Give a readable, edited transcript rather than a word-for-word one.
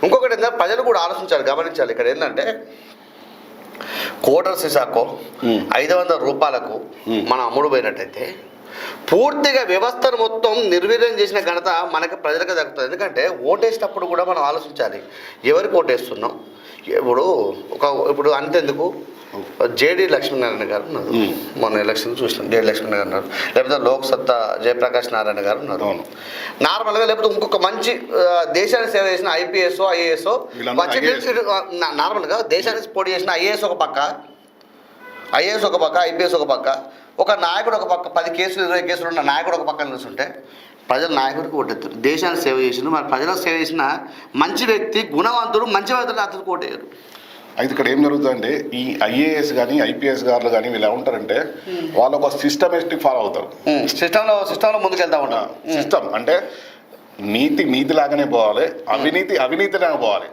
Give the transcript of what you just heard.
ఇంకొకటి ఏంటంటే ప్రజలు కూడా ఆలోచించాలి, గమనించాలి. ఇక్కడ ఏంటంటే కోటర్ సీసాకో 500 రూపాయలకు మనం అమ్ముడు పోయినట్టయితే పూర్తిగా వ్యవస్థను మొత్తం నిర్వీర్యం చేసిన ఘనత మనకి ప్రజలకు దక్కుతుంది. ఎందుకంటే ఓటేసేటప్పుడు కూడా మనం ఆలోచించాలి, ఎవరికి ఓటేస్తున్నాం. ఇప్పుడు అంతెందుకు జేడి లక్ష్మీనారాయణ గారు ఉన్నారు, మొన్న ఎలక్షన్ చూసినాం. జేడి లక్ష్మీనారాయణ గారు ఉన్నారు, లేకపోతే లోక్సత్తా జయప్రకాష్ నారాయణ గారు ఉన్నారు. నార్మల్గా లేకపోతే ఇంకొక మంచి దేశానికి సేవ చేసిన ఐపీఎస్ ఐఏఎస్ నార్మల్గా దేశానికి పోటీ చేసిన ఐఏఎస్ ఒక పక్క, ఐపీఎస్ ఒక పక్క, ఒక నాయకుడు ఒక పక్క, 10 కేసులు 20 కేసులు ఉన్న నాయకుడు ఒక పక్కన నిలుస్తుంటే ప్రజలు నాయకుడికి ఓటేస్తారు. దేశానికి సేవ చేసిన మరి ప్రజలకు సేవ చేసిన మంచి వ్యక్తి, గుణవంతుడు, మంచి వ్యక్తులు అతనికి ఓటేయరు. అయితే ఇక్కడ ఏం జరుగుతుందంటే ఈ ఐఏఎస్ కానీ ఐపీఎస్ గారు కానీ వీళ్ళు ఏమంటారంటే వాళ్ళు ఒక సిస్టమేటిక్ ఫాలో అవుతారు. సిస్టంలో ముందుకెళ్తా ఉంటారు. సిస్టమ్ అంటే నీతి లాగానే పోవాలి, అవినీతి అవినీతిలాగా పోవాలి.